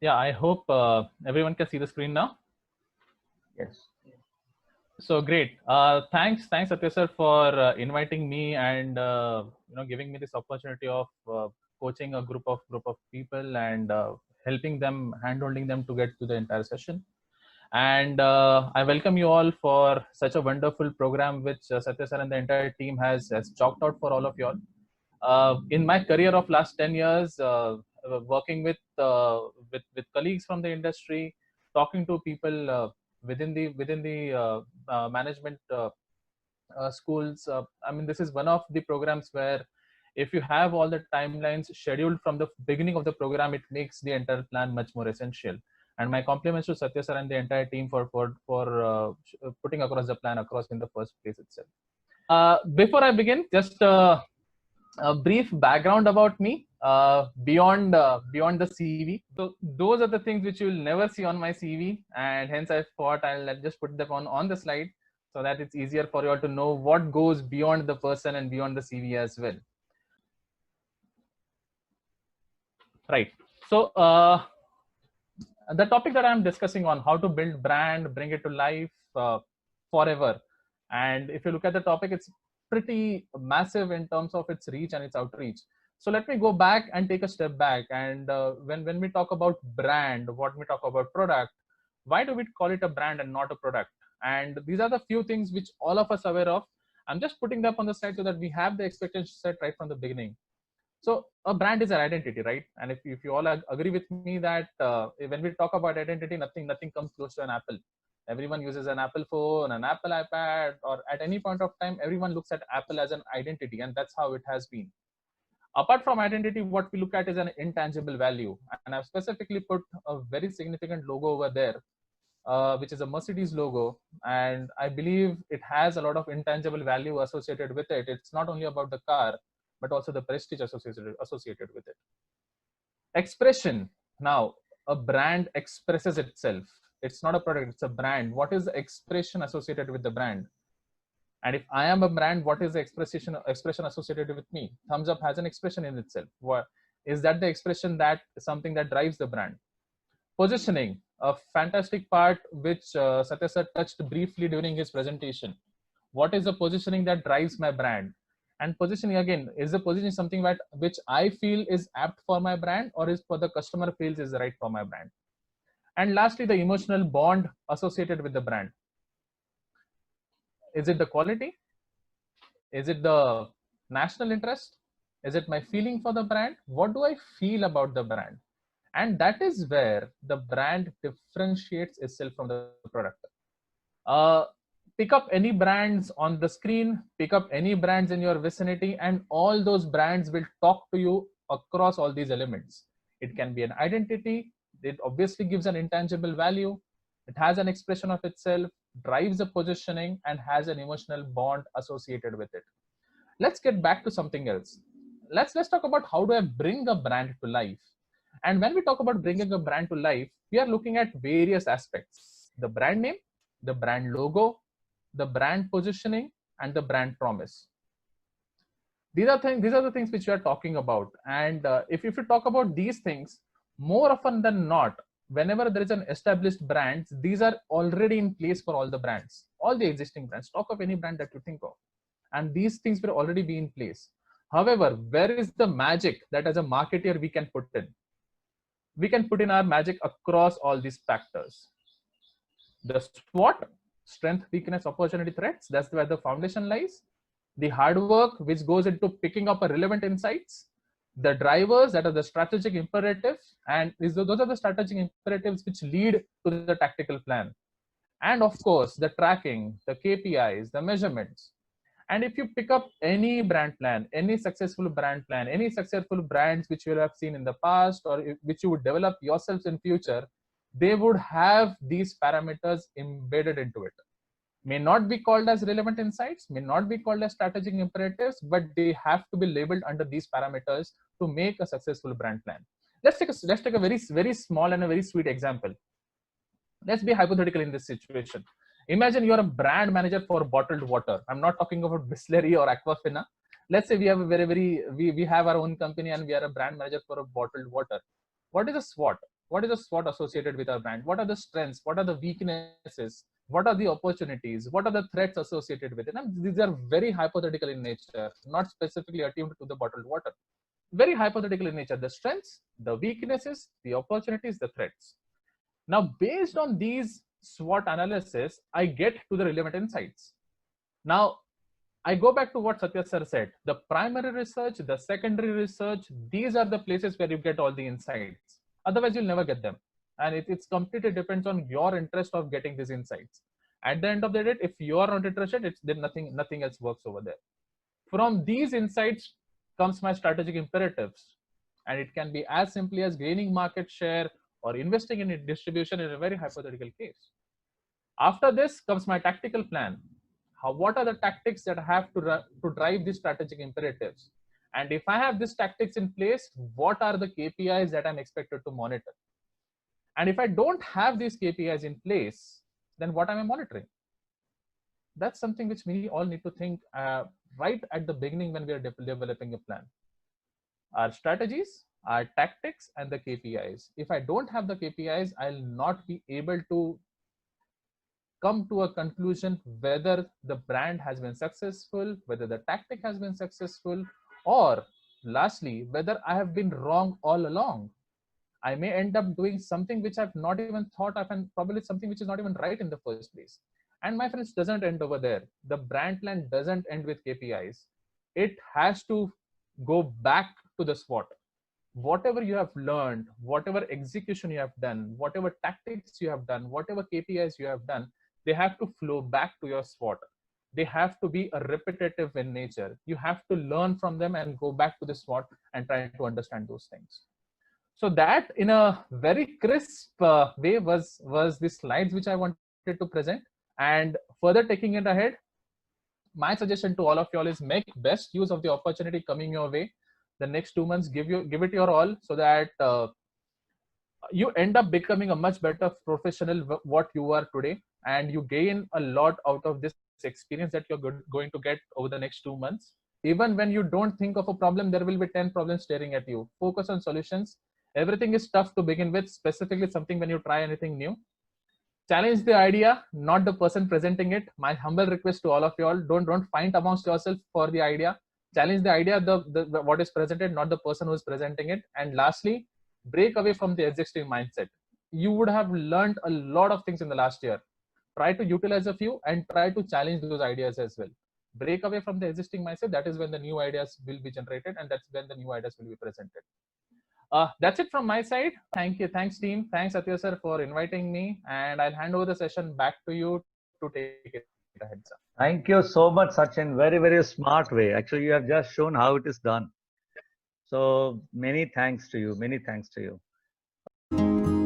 Yeah, I hope everyone can see the screen now. Yes. So great. Thanks, Satya sir, for inviting me and giving me this opportunity of coaching a group of people and helping them, handholding them to get to the entire session. And I welcome you all for such a wonderful program which Satya sir and the entire team has chalked out for all of you all. In my career of last 10 years, working with colleagues from the industry, talking to people within the management schools. I mean, this is one of the programs where if you have all the timelines scheduled from the beginning of the program, it makes the entire plan much more essential. And my compliments to Satya sir and the entire team for putting across the plan across in the first place itself. Before I begin, just a brief background about me beyond the CV. So those are the things which you'll never see on my CV, and hence I thought I'll just put them on the slide so that it's easier for you all to know what goes beyond the person and beyond the CV as well. Right. So the topic that I'm discussing on how to build brand, bring it to life forever. And if you look at the topic, it's pretty massive in terms of its reach and its outreach. So let me go back and take a step back. And when we talk about brand, what we talk about product, why do we call it a brand and not a product? And these are the few things which all of us are aware of. I'm just putting them on the slide so that we have the expectation set right from the beginning. So a brand is an identity, right? And if you all agree with me that when we talk about identity, nothing comes close to an Apple. Everyone uses an Apple phone, an Apple iPad, or at any point of time, everyone looks at Apple as an identity, and that's how it has been. Apart from identity, what we look at is an intangible value, and I've specifically put a very significant logo over there, which is a Mercedes logo, and I believe it has a lot of intangible value associated with it. It's not only about the car, but also the prestige associated with it. Expression. Now, a brand expresses itself. It's not a product, it's a brand. What is the expression associated with the brand? And if I am a brand, what is the expression associated with me? Thumbs up has an expression in itself. What is that? The expression that is something that drives the brand. Positioning, a fantastic part which Satya sir touched briefly during his presentation. What is the positioning that drives my brand? And positioning, again, is the positioning something that which I feel is apt for my brand, or is for the customer feels is right for my brand? And lastly, the emotional bond associated with the brand. Is it the quality? Is it the national interest? Is it my feeling for the brand? What do I feel about the brand? And that is where the brand differentiates itself from the product. Uh, Pick up any brands on the screen, pick up any brands in your vicinity, and all those brands will talk to you across all these elements. It can be an identity, it obviously gives an intangible value, it has an expression of itself, drives a positioning, and has an emotional bond associated with it. Let's get back to something else. Let's talk about how do I bring a brand to life. And when we talk about bringing a brand to life, we are looking at various aspects: the brand name, the brand logo, the brand positioning, and the brand promise. These are the things which we are talking about. And if you talk about these things, more often than not, whenever there is an established brand, these are already in place for all the brands, all the existing brands. Talk of any brand that you think of, and these things will already be in place. However, where is the magic that as a marketer we can put in? We can put in our magic across all these factors. The SWOT, strength, weakness, opportunity, threats, that's where the foundation lies. The hard work which goes into picking up a relevant insights, the drivers, that are the strategic imperatives, and those are the strategic imperatives which lead to the tactical plan. And of course, the tracking, the KPIs, the measurements. And if you pick up any brand plan, any successful brand plan, any successful brands which you have seen in the past or which you would develop yourselves in future, they would have these parameters embedded into it. May not be called as relevant insights, may not be called as strategic imperatives, but they have to be labeled under these parameters to make a successful brand plan. Let's take a very small and a very sweet example. Let's be hypothetical in this situation. Imagine you're a brand manager for bottled water. I'm not talking about Bisleri or Aquafina. Let's say we have a we have our own company and we are a brand manager for a bottled water. What is a SWOT? What is the SWOT associated with our brand? What are the strengths? What are the weaknesses? What are the opportunities? What are the threats associated with it? And these are very hypothetical in nature, not specifically attuned to the bottled water. Very hypothetical in nature, the strengths, the weaknesses, the opportunities, the threats. Now, based on these SWOT analysis, I get to the relevant insights. Now, I go back to what Satya sir said. The primary research, the secondary research, these are the places where you get all the insights. Otherwise, you'll never get them. And it's completely depends on your interest of getting these insights. At the end of the day, if you are not interested, then nothing else works over there. From these insights comes my strategic imperatives. And it can be as simply as gaining market share or investing in distribution in a very hypothetical case. After this comes my tactical plan. What are the tactics that I have to drive these strategic imperatives? And if I have these tactics in place, what are the KPIs that I'm expected to monitor? And if I don't have these KPIs in place, then what am I monitoring? That's something which we all need to think right at the beginning when we are developing a plan. Our strategies, our tactics, and the KPIs. If I don't have the KPIs, I'll not be able to come to a conclusion whether the brand has been successful, whether the tactic has been successful, or lastly, whether I have been wrong all along. I may end up doing something which I've not even thought of, and probably something which is not even right in the first place. And my friends, doesn't end over there. The brand plan doesn't end with KPIs. It has to go back to the SWOT. Whatever you have learned, whatever execution you have done, whatever tactics you have done, whatever KPIs you have done, they have to flow back to your SWOT. They have to be a repetitive in nature. You have to learn from them and go back to the SWOT and try to understand those things. So that, in a very crisp way, was the slides which I wanted to present. And further taking it ahead, my suggestion to all of y'all is make best use of the opportunity coming your way. The next 2 months, give it your all, so that you end up becoming a much better professional what you are today, and you gain a lot out of this experience that you're going to get over the next 2 months. Even when you don't think of a problem, there will be 10 problems staring at you. Focus on solutions. Everything is tough to begin with, specifically something when you try anything new. Challenge the idea, not the person presenting it. My humble request to all of you all, don't fight amongst yourself for the idea. Challenge the idea, the what is presented, not the person who is presenting it. And lastly, break away from the existing mindset. You would have learned a lot of things in the last year. Try to utilize a few and try to challenge those ideas as well. Break away from the existing mindset. That is when the new ideas will be generated, and that's when the new ideas will be presented. That's it from my side. Thank you. Thanks, team. Thanks, Satya sir, for inviting me. And I'll hand over the session back to you to take it ahead, sir. Thank you so much, Sachin. Very, very smart way. Actually, you have just shown how it is done. So many thanks to you. Many thanks to you.